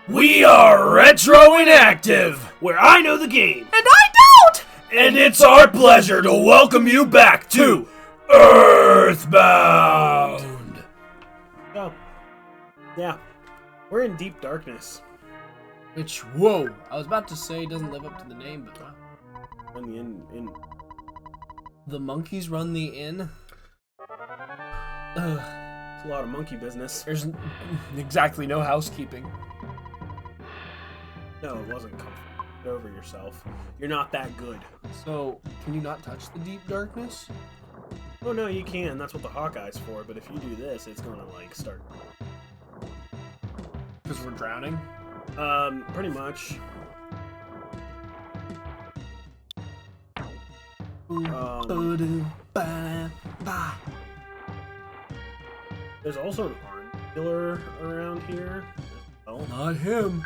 We are Retro Inactive, where I know the game. And I don't! And it's our pleasure to welcome you back to EarthBound. Oh. Yeah. We're in deep darkness. Which, whoa, I was about to say doesn't live up to the name, but wow. Run the inn. The monkeys run the inn? Ugh. It's a lot of monkey business. There's exactly no housekeeping. No, it wasn't comfortable. Get over yourself. You're not that good. So, can you not touch the deep darkness? Oh no, you can. That's what the Hawkeye's for. But if you do this, it's gonna like start. Because we're drowning? Pretty much. There's also an arm dealer around here. Oh, not him.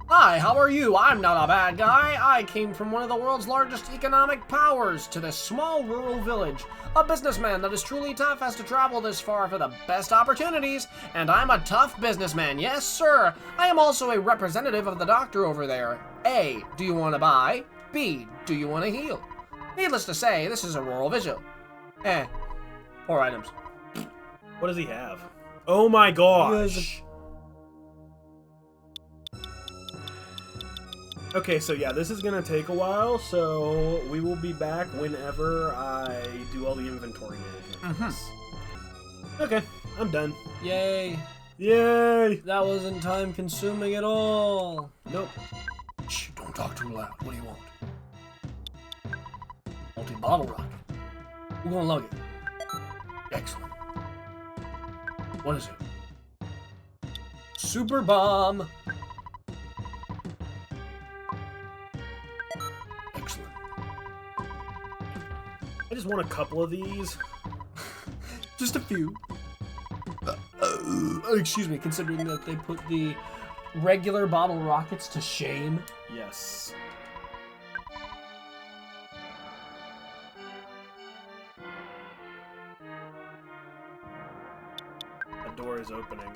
Hi, how are you? I'm not a bad guy. I came from one of the world's largest economic powers to this small rural village. A businessman that is truly tough has to travel this far for the best opportunities, and I'm a tough businessman, yes sir. I am also a representative of the doctor over there. A, do you want to buy? B, do you want to heal? Needless to say, this is a rural visual. 4 items. what does he have? Oh my gosh! Okay, so yeah, this is gonna take a while, so we will be back whenever I do all the inventory management. Okay, I'm done. Yay. Yay! That wasn't time consuming at all. Nope. Shh, don't talk too loud. What do you want? Multi-bottle rocket. We're gonna lug it. Excellent. What is it? Super bomb. Excellent. I just want a couple of these. Just a few. Excuse me, considering that they put the regular bottle rockets to shame. Yes. The door is opening.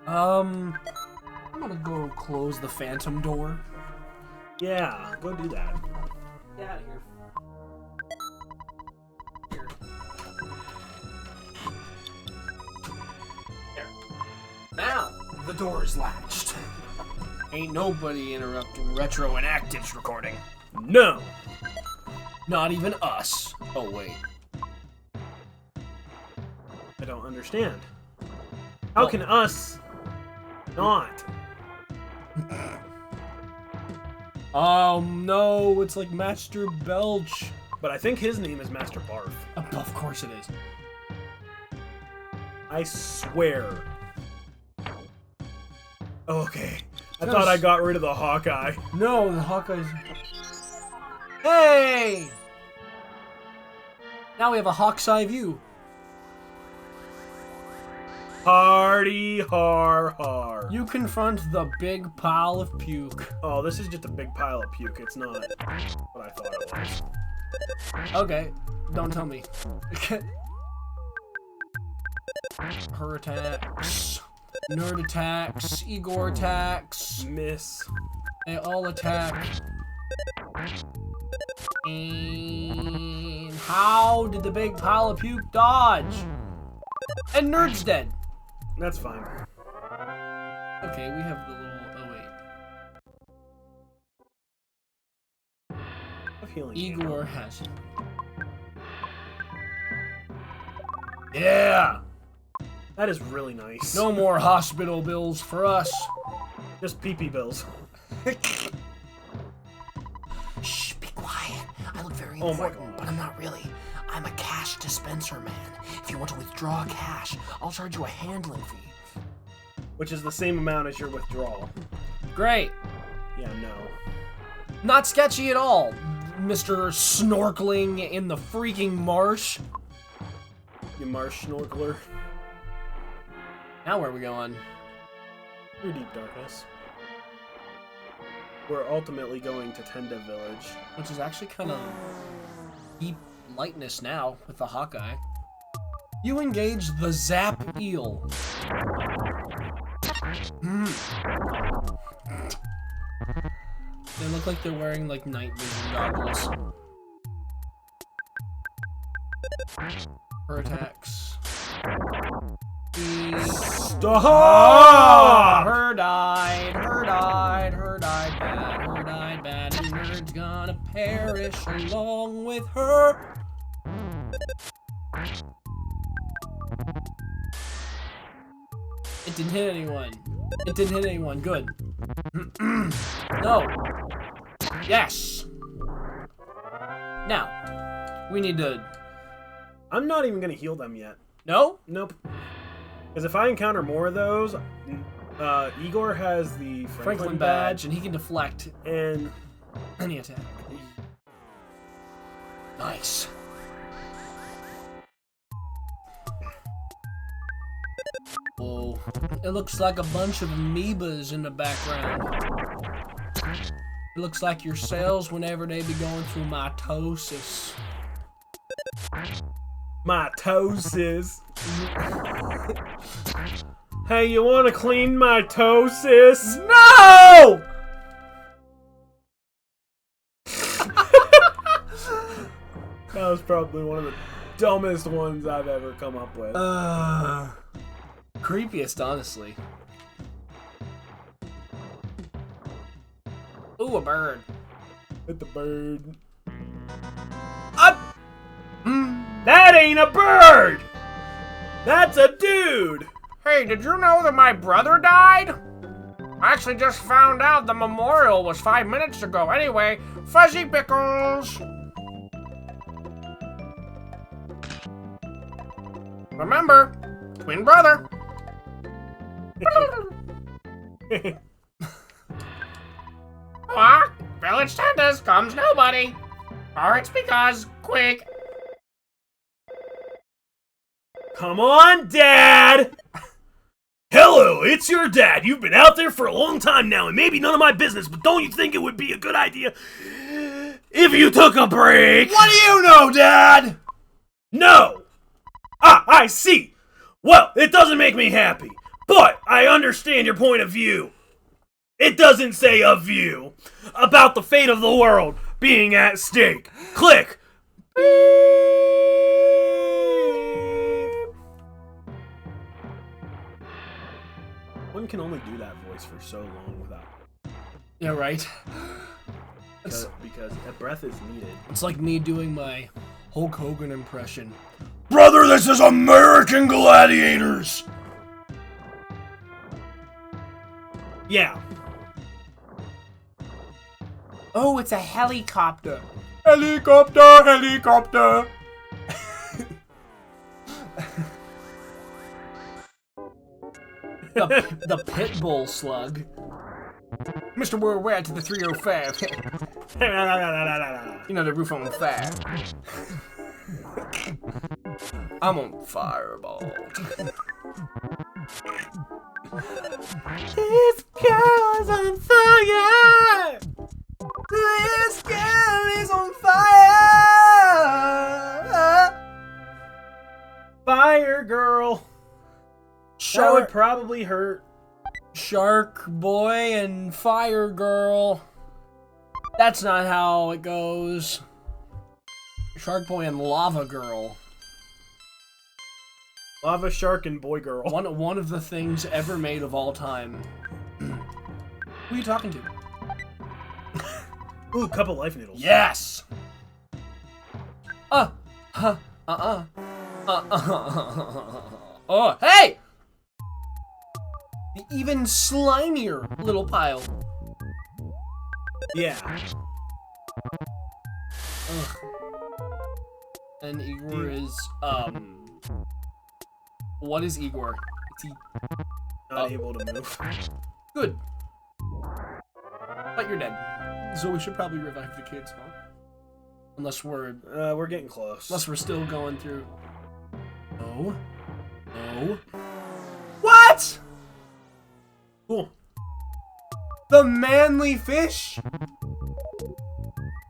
I'm gonna go close the phantom door. Yeah, go do that. Get out of here. Here. There. Now, the door is latched. Ain't nobody interrupting Retro Inactive's recording. No! Not even us. Oh, wait. I don't understand. How can us not? Oh, no, it's like Master Belch. But I think his name is Master Barf. Of course it is. I swear. Okay. I thought I got rid of the Hawkeye. No, the Hawkeye's... Hey! Now we have a Hawk's Eye view. Hardy har har. You confront the big pile of puke. Oh, this is just a big pile of puke. It's not what I thought it was. Okay, don't tell me. Her attacks. Nerd attacks. Igor attacks. Miss. They all attack. And how did the big pile of puke dodge? And Nerd's dead. That's fine. Okay, we have the little... Oh, wait. Of healing. Igor has it. Yeah! That is really nice. No more hospital bills for us. Just pee-pee bills. Shh, be quiet. I look very Oh my important, God. but I'm not really. I'm a cash dispenser man. If you want to withdraw cash, I'll charge you a handling fee. Which is the same amount as your withdrawal. Great. Yeah, no. Not sketchy at all, Mr. Snorkeling in the freaking marsh. You marsh snorkeler. Now where are we going? Through deep darkness. We're ultimately going to Tenda Village. Which is actually kind of deep lightness now with the Hawkeye. You engage the Zap Eel. They look like they're wearing like night vision goggles. Her attacks. Stop! Her died, her died, her died bad, her died bad, and nerd's gonna perish along with her. It didn't hit anyone. It didn't hit anyone. Good. No. Yes. Now, we need to... I'm not even gonna heal them yet. No? Nope. Because if I encounter more of those, Igor has the Franklin badge, and he can deflect and any attack. Nice. Whoa. It looks like a bunch of amoebas in the background. It looks like your cells whenever they be going through mitosis. mitosis. Hey, you want to clean mitosis? No! That was probably one of the dumbest ones I've ever come up with. Creepiest, honestly. Ooh, a bird. Hit the bird. That ain't a bird! That's a dude! Hey, did you know that my brother died? I actually just found out the memorial was 5 minutes ago. Anyway, Fuzzy Pickles! Remember, twin brother. Village tenders comes nobody. Or it's because, quick. Come on, Dad! Hello, it's your dad. You've been out there for a long time now, and maybe none of my business, but don't you think it would be a good idea if you took a break? What do you know, Dad? No! Ah, I see! Well, it doesn't make me happy, but I understand your point of view. It doesn't say a view about the fate of the world being at stake. Click! One can only do that voice for so long without... Yeah, right. Because a breath is needed. It's like me doing my Hulk Hogan impression. Brother, this is American Gladiators! Yeah. Oh, it's a helicopter. Helicopter, helicopter! The pit bull slug. Mr. Worldwide to the 305. You know, the roof on fire. I'm on fireball. This girl is on fire! This girl is on fire! Fire girl! That would probably hurt. Shark Boy and Fire Girl. That's not how it goes. Shark Boy and Lava Girl. Lava Shark and Boy Girl. One of the things ever made of all time. Who are you talking to? Ooh, cup of life noodles. Yes! Oh, hey! The even slimier little pile. Yeah. Ugh. And Igor is, what is Igor? Is he Not able to move. good? But you're dead. So we should probably revive the kids, huh? Unless we're getting close. unless we're still going through. No. No. What? Cool. The manly fish?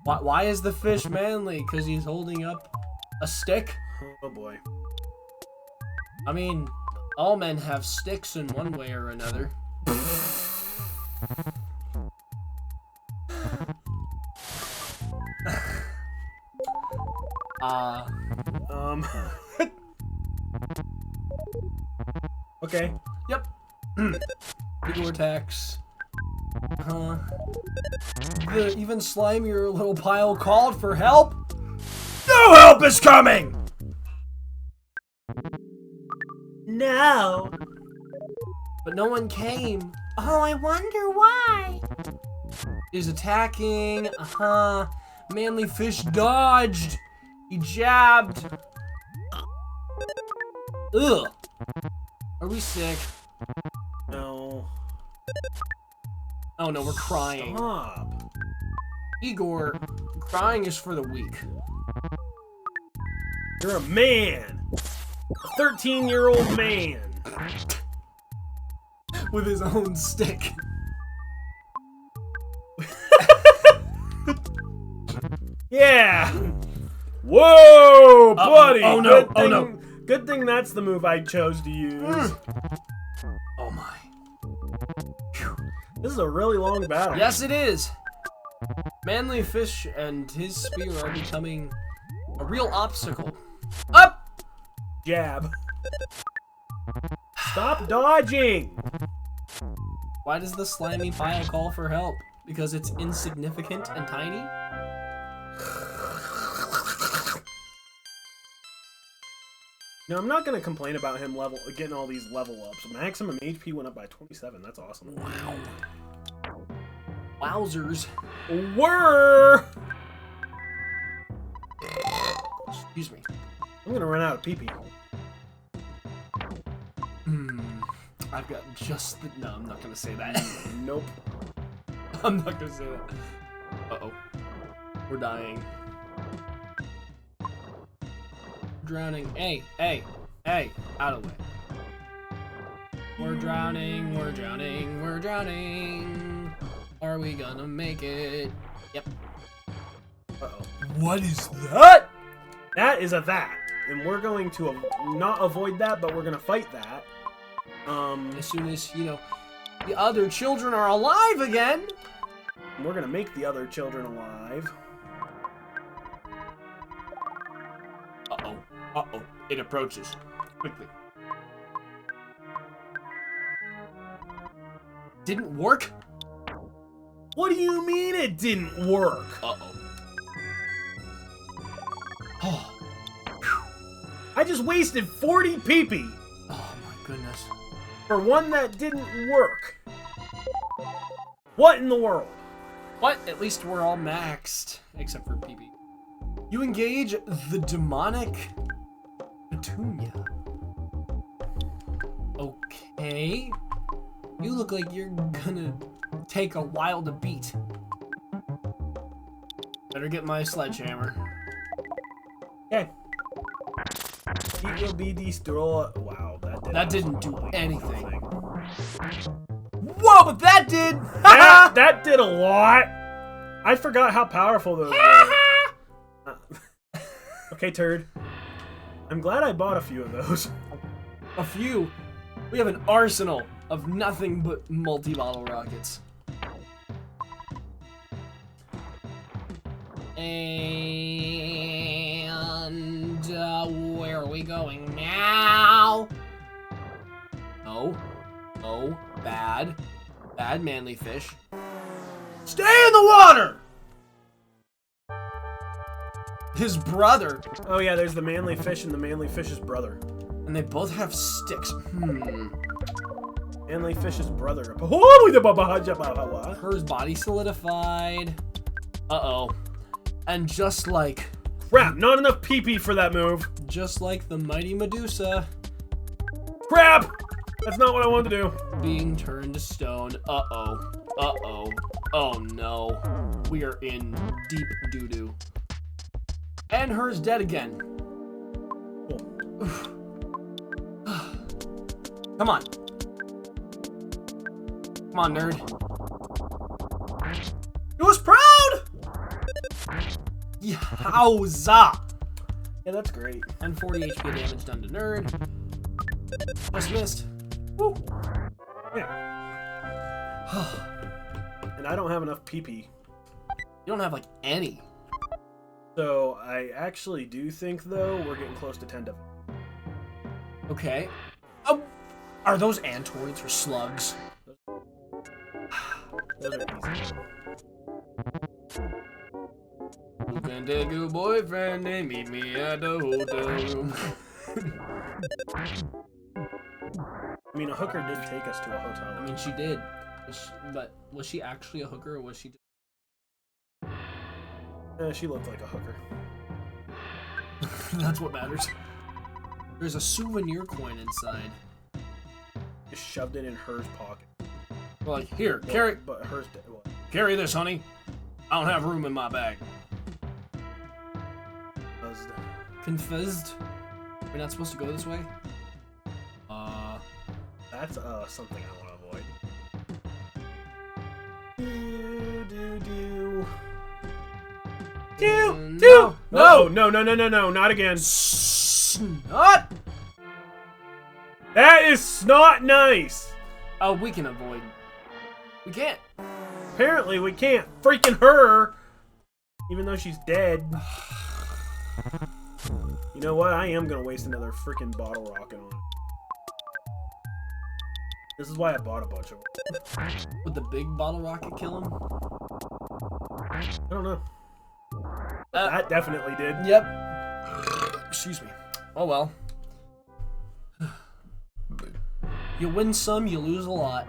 Why is the fish manly? Because he's holding up a stick? Oh boy. I mean, All men have sticks in one way or another. Okay. Yep. Big attacks. The even slimier little pile called for help. No help is coming! No. But no one came. Oh, I wonder why. He's attacking. Manly fish dodged. He jabbed. Ugh. Are we sick? No. Oh no, we're crying. Stop. Igor, crying is for the weak. You're a man. A 13-year-old man. With his own stick. Yeah. Whoa, buddy. oh no, Good oh thing, no. Good thing that's the move I chose to use. Oh my. This is a really long battle. Yes, it is. Manly fish and his spear are becoming a real obstacle. Up! Jab. Stop dodging. Why does the slimy pile call for help? Because it's insignificant and tiny? No, I'm not gonna complain about him getting all these level ups. Maximum HP went up by 27. That's awesome. Wow. Wowzers. Whirr! Excuse me. I'm gonna run out of pee-pee. I've got just the... No, I'm not gonna say that. Nope. I'm not gonna say that. Uh-oh. We're dying. Drowning. Hey, hey, hey, out of the way. We're drowning, we're drowning, we're drowning. Are we gonna make it? Yep. Uh-oh. What is that? That is a that. And we're going to not avoid that, but we're gonna fight that. As soon as, you know, the other children are alive again. We're gonna make the other children alive. Uh-oh. Uh-oh. It approaches. Quickly. Didn't work? What do you mean it didn't work? Uh-oh. Oh. I just wasted 40 pee-pee Oh my goodness. for one that didn't work. What in the world? What? At least we're all maxed. Except for PB. You engage the demonic Petunia. Okay. You look like you're gonna take a while to beat. Better get my sledgehammer. Okay. He will be destroyed. Wow, That didn't do anything. Whoa, but that did! That did a lot. I forgot how powerful those were. Okay, turd. I'm glad I bought a few of those. A few. We have an arsenal of nothing but multi-bottle rockets. And where are we going now? Oh, bad manly fish. Stay in the water. His brother. Oh yeah, there's the manly fish and the manly fish's brother. And they both have sticks. Manly fish's brother. Her's body solidified. Uh-oh. And just like... Crap, not enough pee-pee for that move. Just like the mighty Medusa. Crap! That's not what I wanted to do. Being turned to stone. Uh-oh. Uh-oh. Oh no. We are in deep doo-doo. And her's dead again. Come on. Come on, nerd. He was proud! Yowza! Yeah, that's great. And 40 HP damage done to nerd. Just missed. Woo. Yeah. And I don't have enough PP. You don't have like any. So I actually do think, though, we're getting close to 10 to... Okay. Oh, are those antoids or slugs? Those are easy. You can take your boyfriend and meet me at the hotel room. I mean, a hooker did take us to a hotel. I mean, she did. But was she actually a hooker or was she just... She looked like a hooker. That's what matters. There's a souvenir coin inside. Just shoved it in hers pocket. Well, like, here, carry... But hers did. Well, Carry this, honey. I don't have room in my bag. buzzed. Confused? We're not supposed to go this way? That's something I want to avoid. Do. No, not again. Snot! That is snot nice. Oh, we can avoid. We can't. Apparently we can't. Freaking her. Even though she's dead. You know what? I am gonna waste another freaking bottle rocket on it. This is why I bought a bunch of them. Would the big bottle rocket kill him? I don't know. That definitely did. Yep. Excuse me. Oh well. You win some, you lose a lot.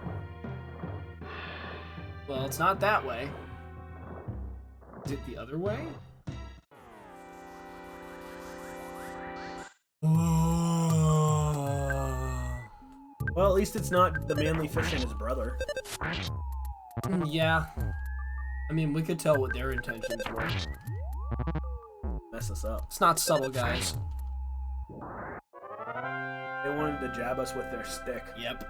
Well, it's not that way. Is it the other way? Well, at least it's not the manly fish and his brother. Yeah. I mean, we could tell what their intentions were. Mess us up. It's not subtle, guys. They wanted to jab us with their stick. Yep.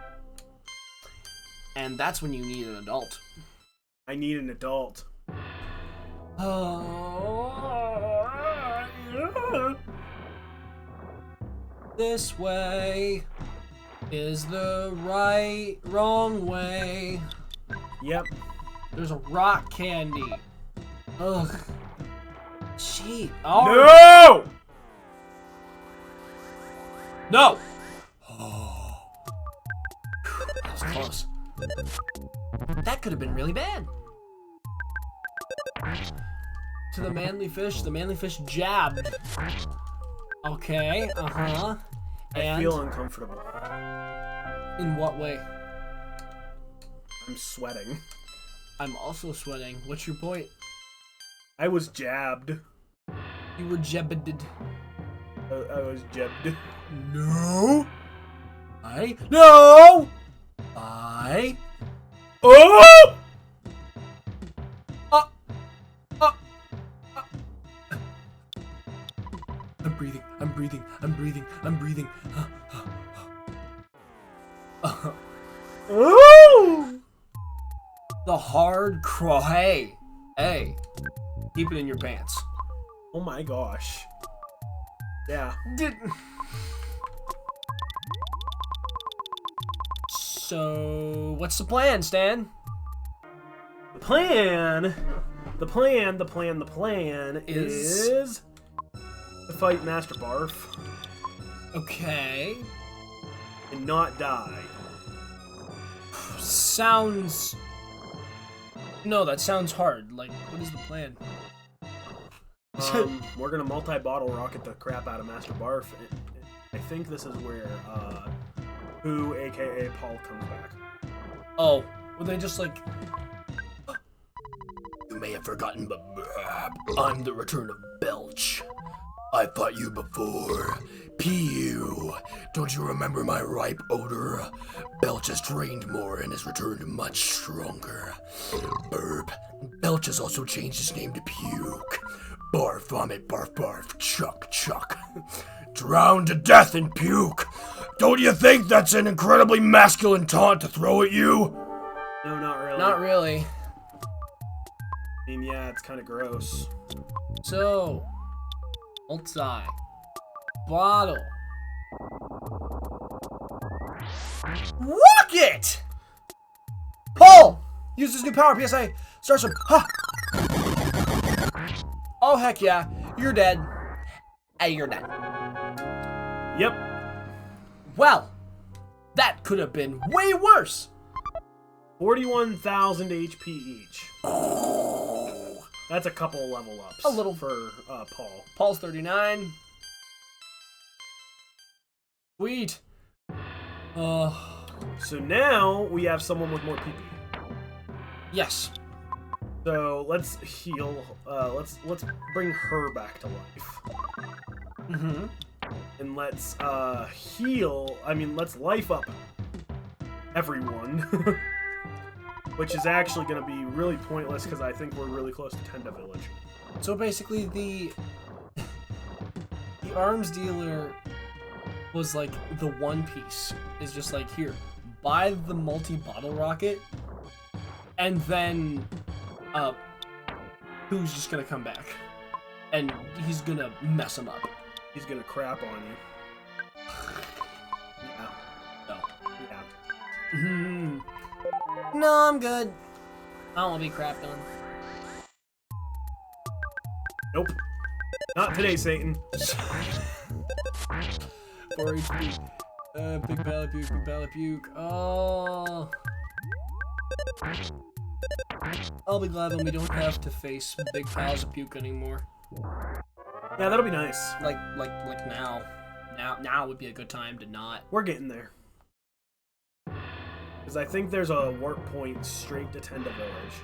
And that's when you need an adult. I need an adult. This way is the wrong way. Yep. There's a rock candy. Ugh. Gee. No! No! Oh. That was close. That could have been really bad. To the manly fish jabbed. Okay, uh-huh. I feel uncomfortable. In what way? I'm sweating. I'm also sweating. What's your point? I was jabbed. You were jabbed. I was jabbed. No! No! Oh! I'm breathing. Oh! The hard cry. Hey. Keep it in your pants. Oh my gosh. Yeah. So, what's the plan, Stan? The plan is to fight Master Barf Okay. and not die. Sounds... No, that sounds hard. Like, what is the plan? We're gonna multi-bottle rocket the crap out of Master Barf. I think this is where Who, aka Paul, comes back. Oh, were they just like... You may have forgotten, but I'm the return of Belch. I fought you before. Pew. Don't you remember my ripe odor? Belch has trained more and has returned much stronger. Burp. Belch has also changed his name to Puke. Barf, vomit, barf, barf, chuck, chuck. Drown to death in puke. Don't you think that's an incredibly masculine taunt to throw at you? No, not really. Not really. I mean, yeah, it's kind of gross. So, multi bottle Rocket! Pull! Use this new power, PSA. Start some. Ha! Oh, heck yeah. You're dead. Hey, you're dead. Yep. Well, that could have been way worse. 41,000 HP each. That's a couple level ups. A little. For Paul. Paul's 39. Sweet. So now we have someone with more PP. Yes. So let's heal. Let's bring her back to life. Mm-hmm. And let's heal. I mean, let's life up everyone. Which is actually going to be really pointless because I think we're really close to Tenda Village. So basically, the arms dealer was like the One Piece. Is just like, here, buy the multi-bottle rocket, and then who's just gonna come back, and he's gonna mess him up. He's going to crap on you. Yeah. No. Yeah. No, I'm good. I don't want to be crapped on. Nope. Not today, Satan. 4 HP. Big pallet puke, big pallet puke. Oh. I'll be glad when we don't have to face big piles of puke anymore. Yeah, that'll be nice. Like now. Now would be a good time to not. We're getting there. Because I think there's a warp point straight to Tenda Village.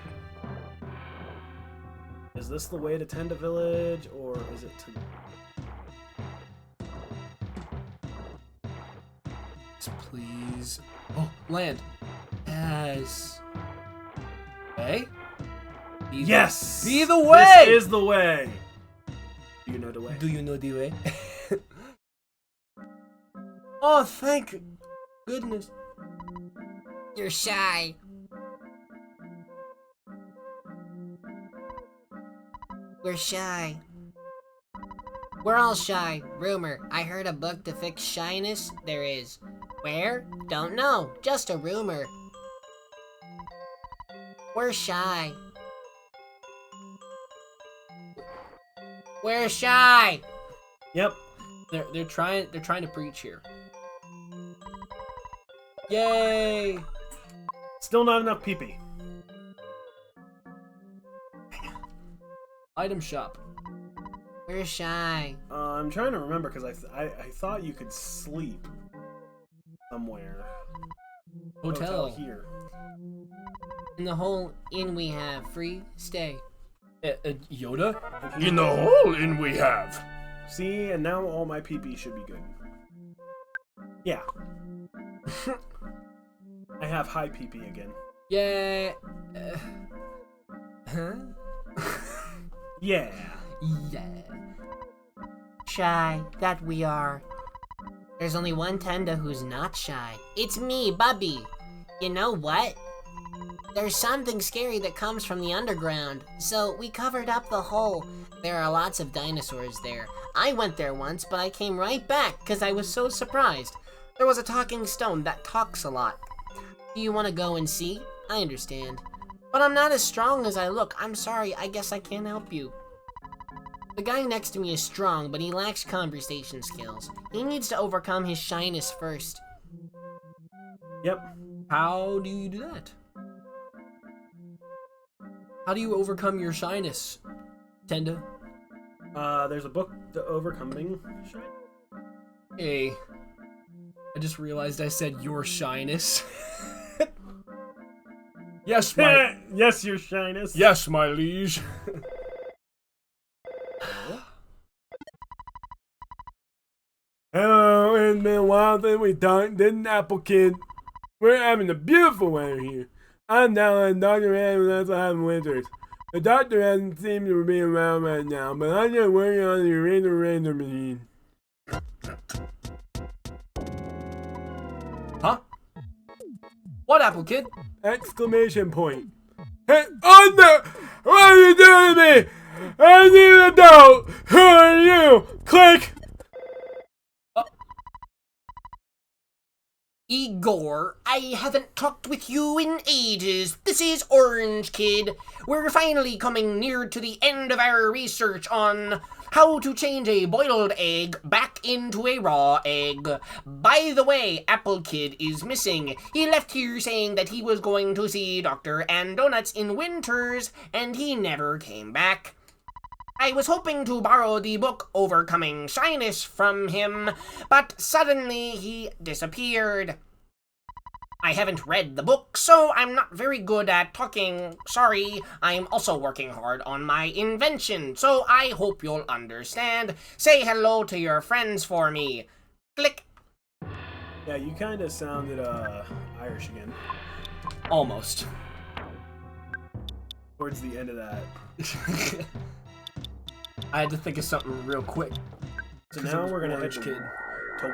Is this the way to Tenda Village, or is it to... Please. Oh, land. Yes. Hey? Yes! Be the way! This is the way! Do you know the way? Do you know the way? Oh, thank goodness. You're shy. We're shy. We're all shy. Rumor. I heard a book to fix shyness. There is. Where? Don't know. Just a rumor. We're shy. We're shy. Yep. They're trying to preach here. Yay! Still not enough PP. Item shop. We're shy. I'm trying to remember because I thought you could sleep somewhere. Hotel. Here. In the whole inn we have free stay. Yoda? In the hole in we have. See, and now all my PP should be good. Yeah. I have high PP again. Yeah. Huh? Yeah. Yeah. Shy, that we are. There's only one Tenda who's not shy. It's me, Bubby. You know what? There's something scary that comes from the underground, so we covered up the hole. There are lots of dinosaurs there. I went there once, but I came right back because I was so surprised. There was a talking stone that talks a lot. Do you want to go and see? I understand. But I'm not as strong as I look. I'm sorry, I guess I can't help you. The guy next to me is strong, but he lacks conversation skills. He needs to overcome his shyness first. Yep. How do you do that? How do you overcome your shyness, Tenda? There's a book to overcoming shy. Hey. I just realized I said your shyness. Yes, my... Yes, your shyness. Yes, my liege. Hello, it's been a while since we talked, didn't Apple Kid? We're having a beautiful weather here. I'm down on Dr. Adams having winters. The doctor doesn't seem to be around right now, but I'm just working on the razor machine. Huh? What Apple Kid? Exclamation point. Hey, oh no! What are you doing to me? I need an adult! Who are you? Click! Igor, I haven't talked with you in ages. This is Orange Kid. We're finally coming near to the end of our research on how to change a boiled egg back into a raw egg. By the way, Apple Kid is missing. He left here saying that he was going to see Dr. and Donuts in Winters, and he never came back. I was hoping to borrow the book Overcoming Shyness from him, but suddenly he disappeared. I haven't read the book, so I'm not very good at talking. Sorry, I'm also working hard on my invention, so I hope you'll understand. Say hello to your friends for me. Click. Yeah, you kind of sounded Irish again. Almost. Towards the end of that. I had to think of something real quick. So now we're gonna head Orange to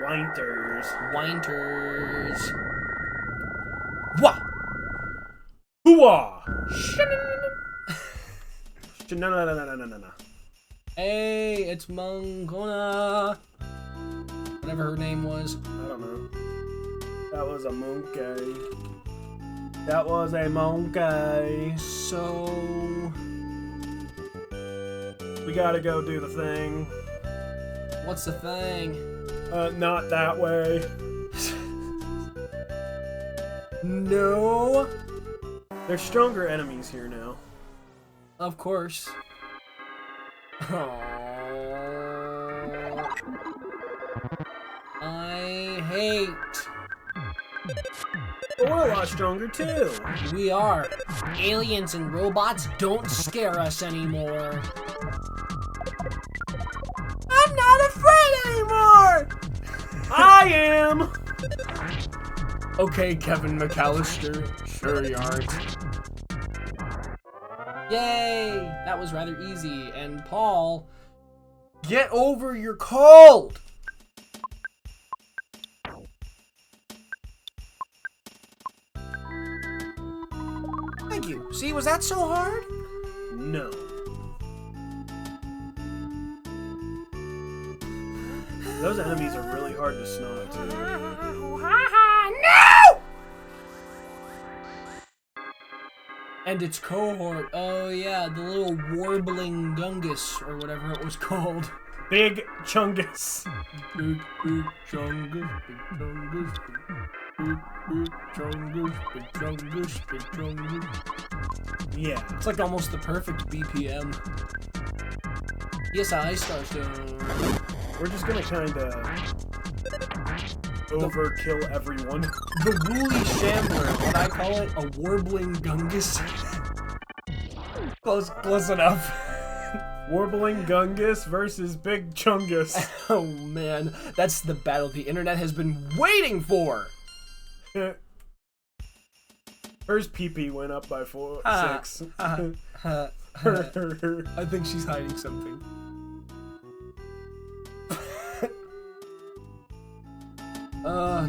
Winters. Winters. Wah! Hooah! No. Hey, it's Mongona. Whatever her name was. I don't know. That was a monkey. That was a monkey. So... we gotta go do the thing. what's the thing? Not that way. No. There's stronger enemies here now. Of course. Oh. I hate. But we're a lot stronger too. We are. Aliens and robots don't scare us anymore. I'm not afraid anymore! I am! Okay, Kevin McAllister. Sure you aren't. Yay! That was rather easy. And Paul, get over your cold! Thank you. See, was that so hard? No. Those enemies are really hard to snog too. No! And its cohort. Oh yeah, the little warbling gungus, or whatever it was called. Big Chungus. Big chungus, big chungus, big chungus, big chungus, big chungus. Yeah. It's like almost the perfect BPM. Yes, I Starstone. We're just gonna kinda overkill everyone. The woolly shambler, what I call it, a warbling gungus. Close enough. Warbling Gungus versus Big Chungus. Oh man, that's the battle the internet has been waiting for! Hers pee-pee went up by 6. I think she's hiding something.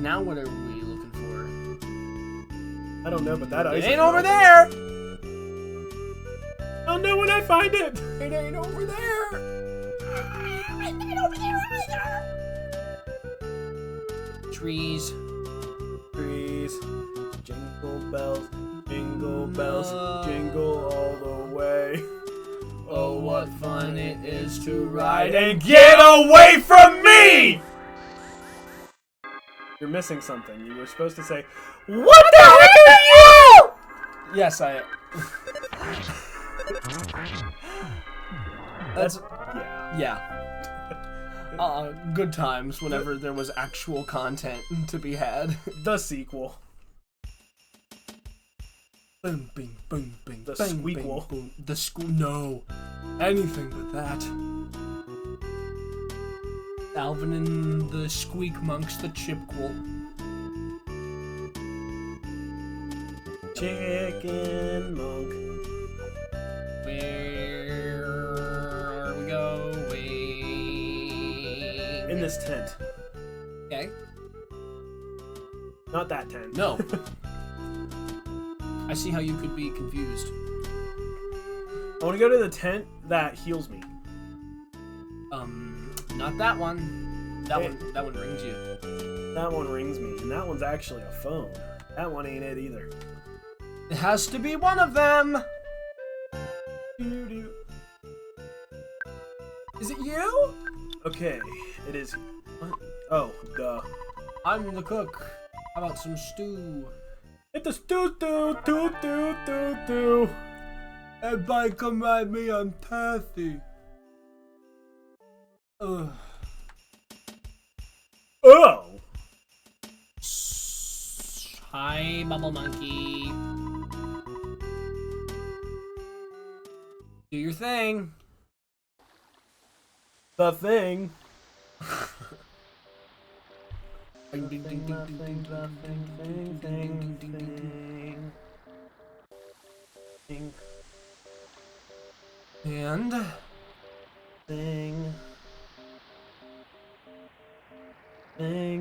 Now what are we looking for? I don't know, but that ice It ain't over there! I'll know when I find it! It ain't over there! It ain't over there either! Trees. Trees. Jingle bells, jingle all the way. Oh, what fun it is to ride And get away from me! You're missing something. You were supposed to say, "What the heck are you?" Yes, I am. That's yeah. Good times whenever there was actual content to be had. The sequel. Boom, bing, boom, bing. The bang, squeakquel. bing, boom. The no. Anything but that. Alvin and the Squeak Monks, the Chipquel. Chicken monk. Where are we going? In this tent. Okay. Not that tent. No. I see how you could be confused. I want to go to the tent that heals me. Not that one. That one rings you. That one rings me, and that one's actually a phone. That one ain't it either. It has to be one of them! Doo-doo. Is it you? Okay, it is. What? Oh, duh. I'm the cook. How about some stew? It's a stew. Everybody come at me, I'm thirsty. Ugh. Oh! Hi, Bubble Monkey. Do your thing. The thing. Ding, ding, ding, ding, ding, ding, ding, ding, ding. And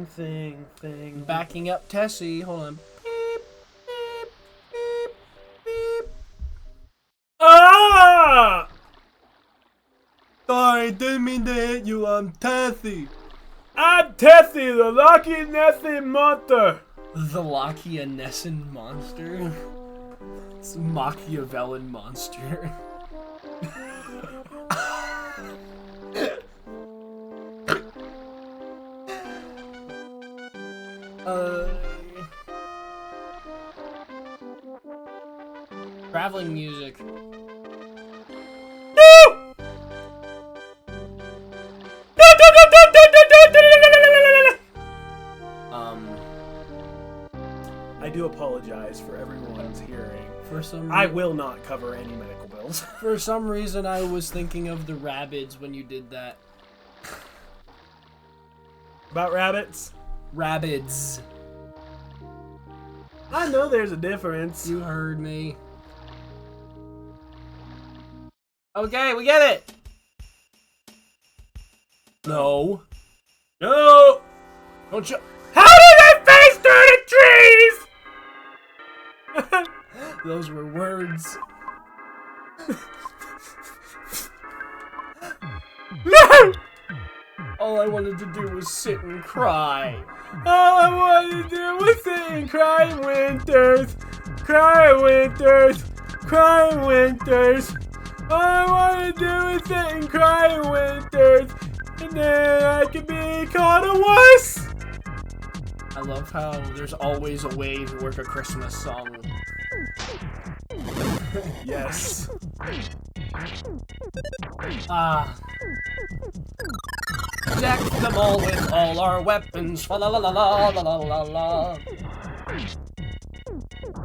Thing. backing up Tessie. Hold on. Beep, beep, beep, beep. Ah! Sorry, didn't mean to hit you, I'm Tessie. I'm Tessie, the lucky Nessie monster. The Lochia-Nesson monster. It's a Machiavellian monster. Traveling music. I do apologize for everyone's hearing. For some I will not cover any medical bills. For some reason, I was thinking of the Rabbids when you did that. About rabbits? Rabbids. I know there's a difference. You heard me. Okay, we get it. No. No! Don't you? How did I face through the trees? Those were words. No! All I wanted to do was sit and cry. All I wanted to do was sit and cry winters. Cry winters. Cry winters. All I wanted to do is sit and cry winters. And then I could be called a wuss. I love how there's always a way to work a Christmas song. Yes. Ah. Deck them all with all our weapons. Fa la la la la la la la.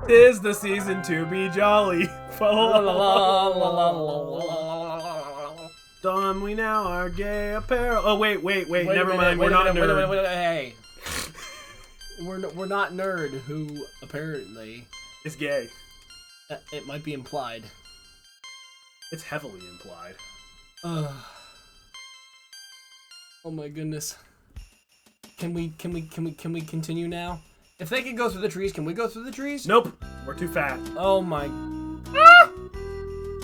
'Tis the season to be jolly. La la la la la la. Don we now our gay apparel. Oh wait, never mind. We're not nerd. Hey. We're not nerd, who apparently It's gay. it might be implied. It's heavily implied. Oh my goodness. Can we continue now? If they can go through the trees, can we go through the trees? Nope, we're too fat. Oh my. Ah!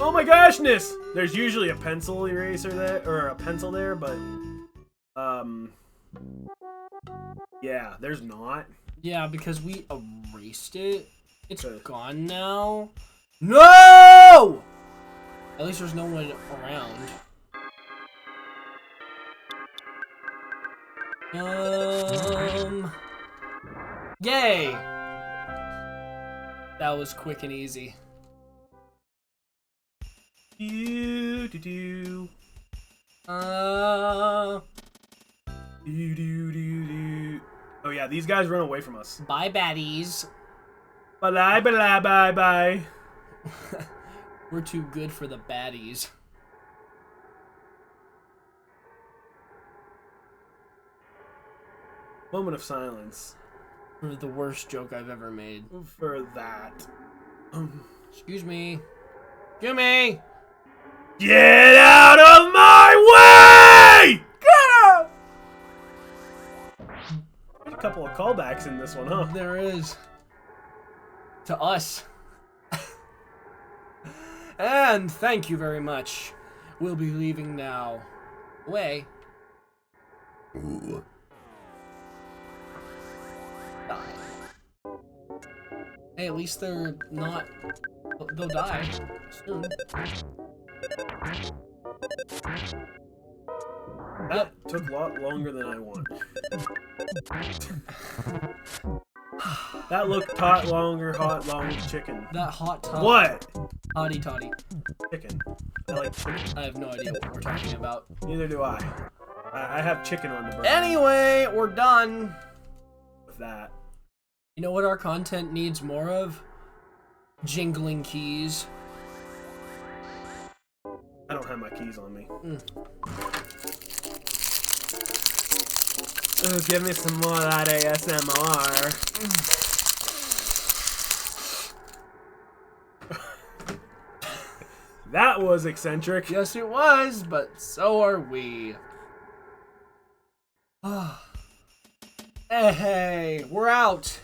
Oh my goshness! There's usually a pencil eraser there, or a pencil there, but yeah, there's not. Yeah, because we erased it. It's Okay. gone now. No! At least there's no one around. Yay! That was quick and easy. Do do do. Do do do do. Oh yeah, these guys run away from us. Bye, baddies. Bye bye bye bye. We're too good for the baddies. Moment of silence For the worst joke I've ever made. for that. Excuse me. Excuse me! Get out of my way! There's a couple of callbacks in this one, huh? There is. To us. And thank you very much. We'll be leaving now. Away. Ooh. Hey, at least they're not... They'll die soon. That took a lot longer than I wanted. That looked hot longer chicken. That hot tot. What? Hottie toddy. Chicken. I like chicken. I have no idea what we're talking about. Neither do I. I have chicken on the burger Anyway, we're done. with that. You know what our content needs more of? Jingling keys. I don't have my keys on me. Ooh, give me some more of that ASMR. That was eccentric. Yes, it was, but so are we. Hey, we're out.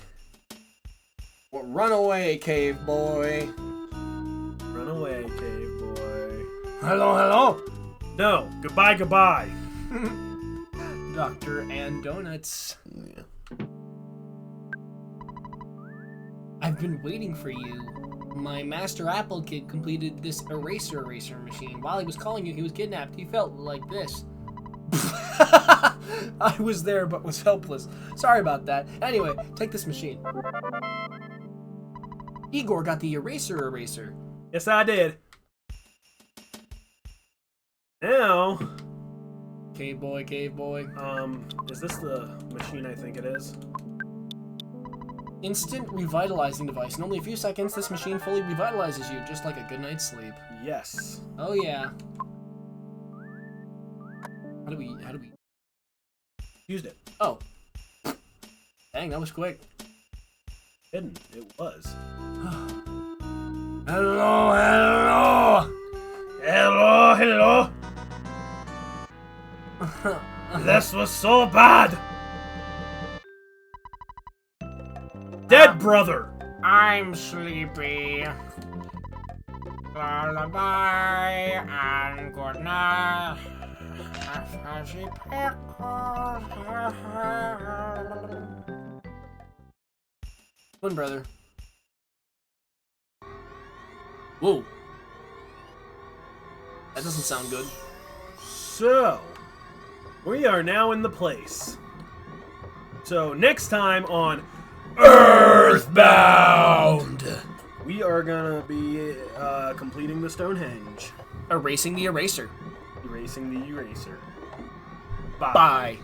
Well, run away, cave boy. Run away, cave boy. Hello, hello. No, goodbye, goodbye. Doctor and Donuts. I've been waiting for you. My Master Apple Kid completed this eraser machine. While he was calling you, he was kidnapped. He felt like this. I was there, but was helpless. Sorry about that. Anyway, take this machine. Igor got the eraser. Yes, I did. Now... Cave boy. is this the machine I think it is? Instant revitalizing device. In only a few seconds, this machine fully revitalizes you, just like a good night's sleep. Yes. Oh yeah. How do we... Used it. Oh. Dang, that was quick. Didn't. It was. Hello. Hello. This was so bad. Dead brother. I'm sleepy. Lullaby and good night. Fuzzy pickles. Twin brother. Whoa. That doesn't sound good. So, we are now in the place. So, next time on EarthBound, we are gonna be completing the Stonehenge. Erasing the eraser. Erasing the eraser. Bye. Bye.